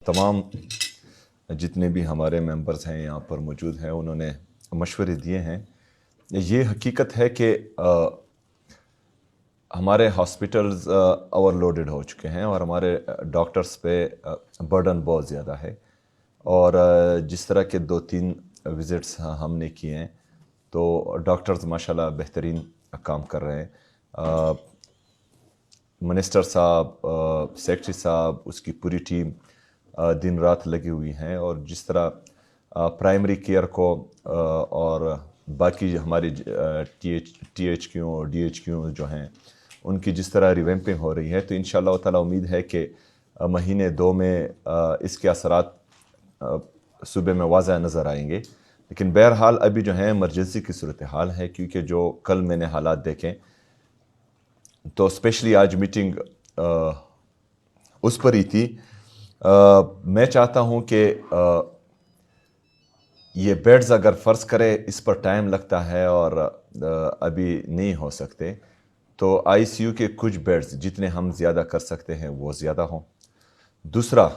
तमाम जितने भी हमारे मेंबर्स हैं यहाँ पर मौजूद हैं उन्होंने मशवरे दिए हैं। ये हकीकत है कि हमारे हॉस्पिटल्स ओवरलोडेड हो चुके हैं और हमारे डॉक्टर्स पे बर्डन बहुत ज़्यादा है। और जिस तरह के 2-3 विज़िट्स हमने किए हैं तो डॉक्टर्स माशाल्लाह बेहतरीन काम कर रहे हैं। मिनिस्टर साहब, सेक्रेटरी साहब, उसकी पूरी टीम दिन रात लगी हुई हैं और जिस तरह प्राइमरी केयर को और बाकी हमारी THQ और DHQ जो हैं उनकी जिस तरह रिवैम्पिंग हो रही है तो इंशाअल्लाह ताला उम्मीद है कि महीने 2 में इसके असरात सूबे में वाज़ह नज़र आएंगे। लेकिन बहरहाल अभी जो है इमरजेंसी की सूरत हाल है, क्योंकि जो कल मैंने हालात देखें तो स्पेशली आज मीटिंग उस पर ही थी। मैं चाहता हूं कि ये बेड्स अगर फ़र्ज़ करे इस पर टाइम लगता है और अभी नहीं हो सकते तो ICU के कुछ बेड्स जितने हम ज़्यादा कर सकते हैं वो ज़्यादा हों। दूसरा,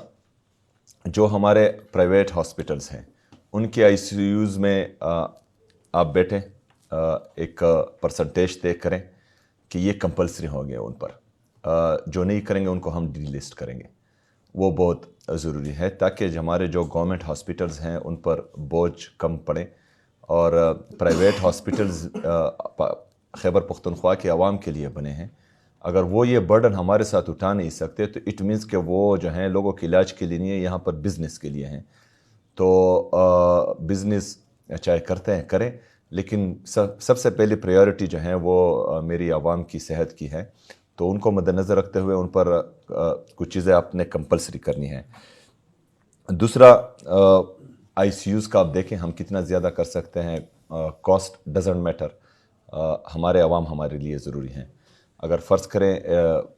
जो हमारे प्राइवेट हॉस्पिटल्स हैं उनके ICUs में आप बैठें, एक परसेंटेज तय करें कि ये कंपलसरी हो गया उन पर, जो नहीं करेंगे उनको हम डीलिस्ट करेंगे। वो बहुत ज़रूरी है ताकि हमारे जो गवर्नमेंट हॉस्पिटल्स हैं उन पर बोझ कम पड़े और प्राइवेट हॉस्पिटल्स खैबर पख्तूनख्वा के अवाम के लिए बने हैं। अगर वो ये बर्डन हमारे साथ उठा नहीं सकते तो इट मीन्स कि वो जो हैं लोगों के इलाज के लिए नहीं है, यहाँ पर बिज़नेस के लिए हैं। तो बिज़नेस चाहे करते हैं करें, लेकिन सबसे पहली प्रायोरिटी जो है वो मेरी आवाम की सेहत की है। तो उनको मद्देनज़र रखते हुए उन पर कुछ चीज़ें आपने कंपलसरी करनी है। दूसरा, ICUs का आप देखें हम कितना ज़्यादा कर सकते हैं। कॉस्ट डजंट मैटर, हमारे अवाम हमारे लिए ज़रूरी हैं। अगर फ़र्ज़ करें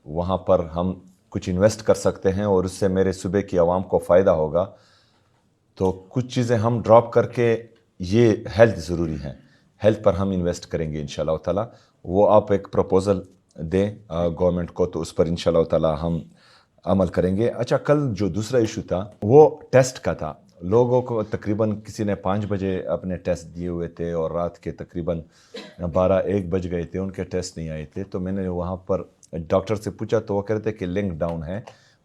वहाँ पर हम कुछ इन्वेस्ट कर सकते हैं और उससे मेरे सूबे की आवाम को फ़ायदा होगा तो कुछ चीज़ें हम ड्रॉप करके, ये हेल्थ ज़रूरी है, हेल्थ पर हम इन्वेस्ट करेंगे इंशाअल्लाह ताला। वो आप एक प्रपोज़ल दें गवर्नमेंट को तो उस पर इंशाअल्लाह ताला हम अमल करेंगे। अच्छा, कल जो दूसरा इशू था वो टेस्ट का था। लोगों को तकरीबन किसी ने 5 बजे अपने टेस्ट दिए हुए थे और रात के तकरीबन 12-1 बज गए थे, उनके टेस्ट नहीं आए थे। तो मैंने वहाँ पर डॉक्टर से पूछा तो वो कह रहे थे कि लिंक डाउन है,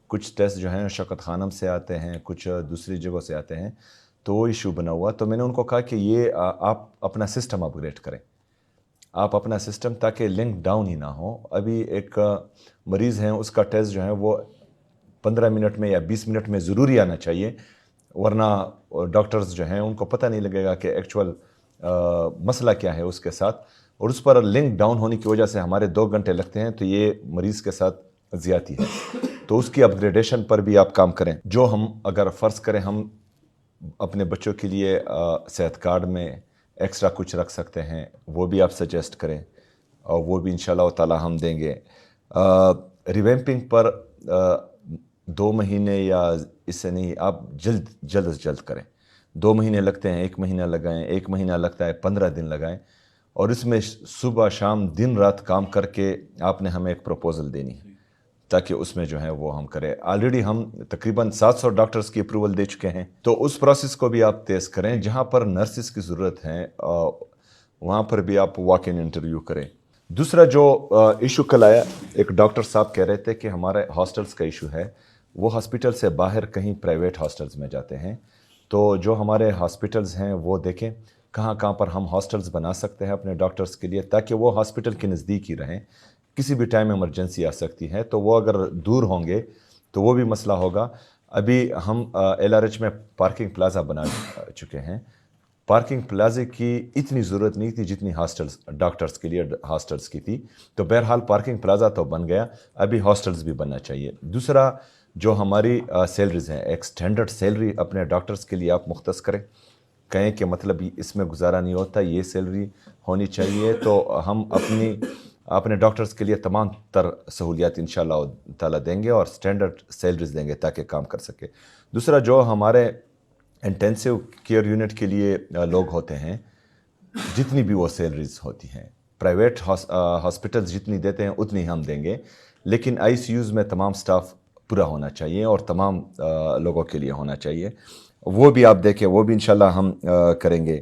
कुछ टेस्ट जो हैं शौकत खानम से आते हैं, कुछ दूसरी जगहों से आते हैं, तो वो इशू बना हुआ। तो मैंने उनको कहा कि ये आप अपना सिस्टम अपग्रेड करें, आप अपना सिस्टम, ताकि लिंक डाउन ही ना हो। अभी एक मरीज़ हैं उसका टेस्ट जो है वो 15 मिनट में या 20 मिनट में ज़रूरी आना चाहिए, वरना डॉक्टर्स जो हैं उनको पता नहीं लगेगा कि एक्चुअल मसला क्या है उसके साथ, और उस पर लिंक डाउन होने की वजह से हमारे 2 घंटे लगते हैं। तो ये मरीज़ के साथ ज़्यादती है, तो उसकी अपग्रेडेशन पर भी आप काम करें। जो हम अगर फ़र्ज़ करें हम अपने बच्चों के लिए सेहत कार्ड में एक्स्ट्रा कुछ रख सकते हैं, वो भी आप सजेस्ट करें और वो भी इंशाअल्लाह ताला हम देंगे। रिवैम्पिंग पर 2 महीने या इससे नहीं, आप जल्द से जल्द करें। 2 महीने लगते हैं, 1 महीना लगाएं, 1 महीना लगता है 15 दिन लगाएं, और इसमें सुबह शाम दिन रात काम करके आपने हमें एक प्रपोज़ल देनी है ताकि उसमें जो है वो हम करें। ऑलरेडी हम तकरीबन 700 डॉक्टर्स की अप्रूवल दे चुके हैं, तो उस प्रोसेस को भी आप तेज़ करें। जहाँ पर नर्सिस की ज़रूरत है वहाँ पर भी आप वॉक इन इंटरव्यू करें। दूसरा जो इशू कल आया, एक डॉक्टर साहब कह रहे थे कि हमारे हॉस्टल्स का इशू है, वो हॉस्पिटल से बाहर कहीं प्राइवेट हॉस्टल्स में जाते हैं। तो जो हमारे हॉस्पिटल्स हैं वो देखें कहाँ कहाँ पर हम हॉस्टल्स बना सकते हैं अपने डॉक्टर्स के लिए, ताकि वो हॉस्पिटल के नज़दीक ही रहें। किसी भी टाइम इमरजेंसी आ सकती है, तो वो अगर दूर होंगे तो वो भी मसला होगा। अभी हम LRH में पार्किंग प्लाज़ा बना चुके हैं। पार्किंग प्लाजे की इतनी ज़रूरत नहीं थी जितनी हॉस्टल्स डॉक्टर्स के लिए हॉस्टल्स की थी। तो बहरहाल पार्किंग प्लाज़ा तो बन गया, अभी हॉस्टल्स भी बनना चाहिए। दूसरा, जो हमारी सैलरीज़ हैं, एक स्टैंडर्ड सैलरी अपने डॉक्टर्स के लिए आप मुख्तस करें, कहें कि मतलब इसमें गुजारा नहीं होता, ये सैलरी होनी चाहिए। तो हम अपने डॉक्टर्स के लिए तमाम तर सहूलियात इंशाअल्लाह ताला देंगे और स्टैंडर्ड सैलरीज देंगे ताकि काम कर सके। दूसरा, जो हमारे इंटेंसिव केयर यूनिट के लिए लोग होते हैं, जितनी भी वो सैलरीज होती हैं, प्राइवेट हॉस्पिटल्स जितनी देते हैं उतनी हम देंगे, लेकिन ICUs में तमाम स्टाफ پورا ہونا چاہیے اور تمام لوگوں کے لیے ہونا چاہیے. وہ بھی آپ دیکھیں, وہ بھی انشاءاللہ ہم کریں گے.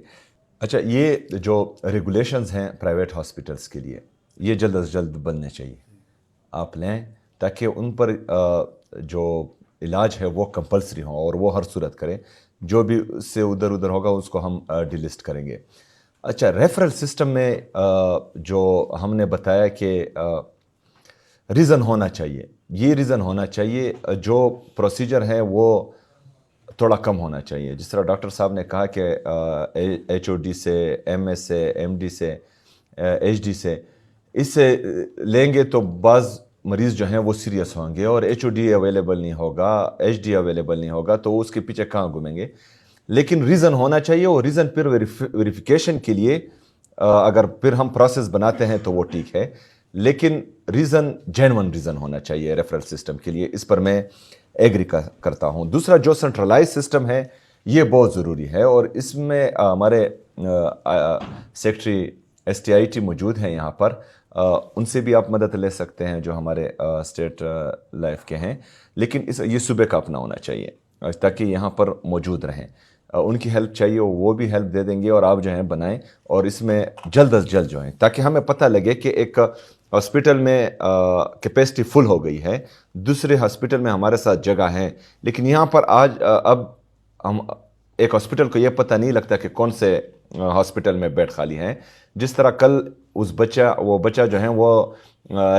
اچھا, یہ جو ریگولیشنز ہیں پرائیویٹ ہاسپٹلس کے لیے, یہ جلد از جلد بننے چاہیے, آپ لیں تاکہ ان پر جو علاج ہے وہ کمپلسری ہو اور وہ ہر صورت کریں. جو بھی اس سے ادھر ہوگا اس کو ہم ڈیلسٹ کریں گے. اچھا, ریفرل سسٹم میں جو ہم نے بتایا کہ ریزن ہونا چاہیے, یہ ریزن ہونا چاہیے, جو پروسیجر ہے وہ تھوڑا کم ہونا چاہیے. جس طرح ڈاکٹر صاحب نے کہا کہ ایچ او ڈی سے, ایم ایس سے, ایم ڈی سے, ایچ ڈی سے, اس سے لیں گے تو بعض مریض جو ہیں وہ سیریس ہوں گے اور ایچ او ڈی اویلیبل نہیں ہوگا, ایچ ڈی اویلیبل نہیں ہوگا, تو اس کے پیچھے کہاں گھومیں گے. لیکن ریزن ہونا چاہیے, اور ریزن پھر ویریفیکیشن کے لیے اگر پھر ہم پروسیس بناتے ہیں تو وہ ٹھیک ہے, لیکن ریزن جینون ریزن ہونا چاہیے ریفرل سسٹم کے لیے. اس پر میں ایگری کرتا ہوں. دوسرا, جو سینٹرلائز سسٹم ہے یہ بہت ضروری ہے, اور اس میں ہمارے secretary S T I T موجود ہیں یہاں پر, ان سے بھی آپ مدد لے سکتے ہیں جو ہمارے اسٹیٹ لائف کے ہیں. لیکن یہ صوبے کا اپنا ہونا چاہیے تاکہ یہاں پر موجود رہیں. ان کی ہیلپ چاہیے, وہ بھی ہیلپ دے دیں گے, اور آپ جو ہیں بنائیں, اور اس میں جلد از جلد جو ہیں, تاکہ ہمیں پتہ لگے کہ ایک ہاسپٹل میں کیپیسٹی فل ہو گئی ہے, دوسرے ہاسپٹل میں ہمارے ساتھ جگہ ہے, لیکن یہاں پر اب ہم ایک ہاسپٹل کو یہ پتہ نہیں لگتا کہ کون سے ہاسپٹل میں بیڈ خالی ہیں. جس طرح کل وہ بچہ جو ہیں وہ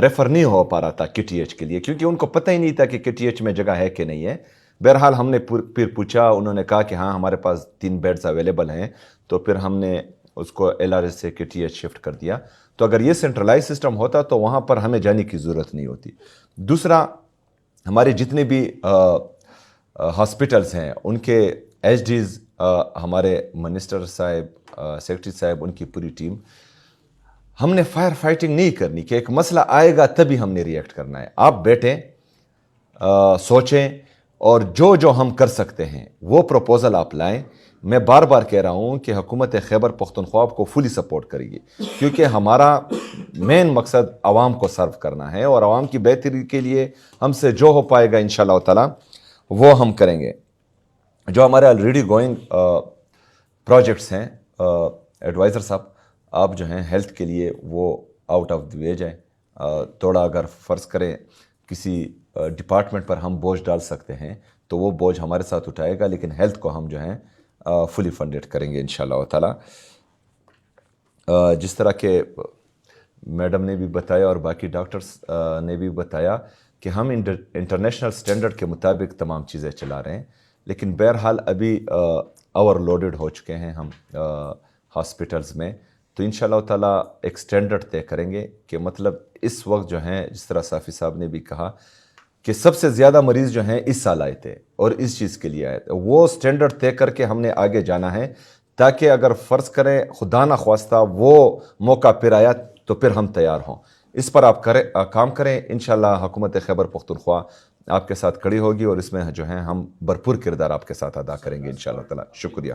ریفر نہیں ہو پا رہا تھا کے ٹی ایچ کے لیے, کیونکہ ان کو پتہ ہی نہیں تھا کہ کے ٹی ایچ میں جگہ ہے کہ نہیں ہے. بہرحال ہم نے پھر پوچھا, انہوں نے کہا کہ ہاں ہمارے پاس 3 بیڈز اویلیبل ہیں, تو پھر ہم نے اس کو ایل آر ایس سے کے ٹی ایچ شفٹ کر دیا. تو اگر یہ سینٹرلائز سسٹم ہوتا تو وہاں پر ہمیں جانے کی ضرورت نہیں ہوتی. دوسرا, ہمارے جتنے بھی ہاسپٹلس ہیں ان کے ایچ ڈیز, ہمارے منسٹر صاحب, سیکرٹری صاحب, ان کی پوری ٹیم, ہم نے فائر فائٹنگ نہیں کرنی کہ ایک مسئلہ آئے گا تبھی ہم نے ریئیکٹ کرنا ہے. آپ بیٹھیں, سوچیں, اور جو ہم کر سکتے ہیں وہ پروپوزل آپ لائیں. میں بار بار کہہ رہا ہوں کہ حکومت خیبر پختونخوا کو فلی سپورٹ کرے گی, کیونکہ ہمارا مین مقصد عوام کو سرو کرنا ہے, اور عوام کی بہتری کے لیے ہم سے جو ہو پائے گا انشاءاللہ تعالی وہ ہم کریں گے. جو ہمارے آلریڈی گوئنگ پروجیکٹس ہیں, ایڈوائزر صاحب آپ جو ہیں ہیلتھ کے لیے وہ آؤٹ آف دی وے جائیں. تھوڑا اگر فرض کریں کسی ڈپارٹمنٹ پر ہم بوجھ ڈال سکتے ہیں تو وہ بوجھ ہمارے ساتھ اٹھائے گا, لیکن ہیلتھ کو ہم جو ہیں فلی فنڈڈ کریں گے انشاءاللہ تعالی. جس طرح کہ میڈم نے بھی بتایا اور باقی ڈاکٹرز نے بھی بتایا کہ ہم انٹرنیشنل سٹینڈرڈ کے مطابق تمام چیزیں چلا رہے ہیں, لیکن بہرحال ابھی اوور لوڈڈ ہو چکے ہیں ہم ہاسپٹلز میں. تو انشاءاللہ تعالی ایک سٹینڈرڈ طے کریں گے کہ مطلب اس وقت جو ہیں, جس طرح صافی صاحب نے بھی کہا کہ سب سے زیادہ مریض جو ہیں اس سال آئے تھے اور اس چیز کے لیے آئے تھے, وہ سٹینڈرڈ طے کر کے ہم نے آگے جانا ہے, تاکہ اگر فرض کریں خدا نہ خواستہ وہ موقع پھر آیا تو پھر ہم تیار ہوں. اس پر آپ کام کریں. انشاءاللہ حکومت خیبر پختونخوا آپ کے ساتھ کھڑی ہوگی, اور اس میں جو ہیں ہم بھرپور کردار آپ کے ساتھ ادا کریں گے انشاءاللہ تعالی. شکریہ.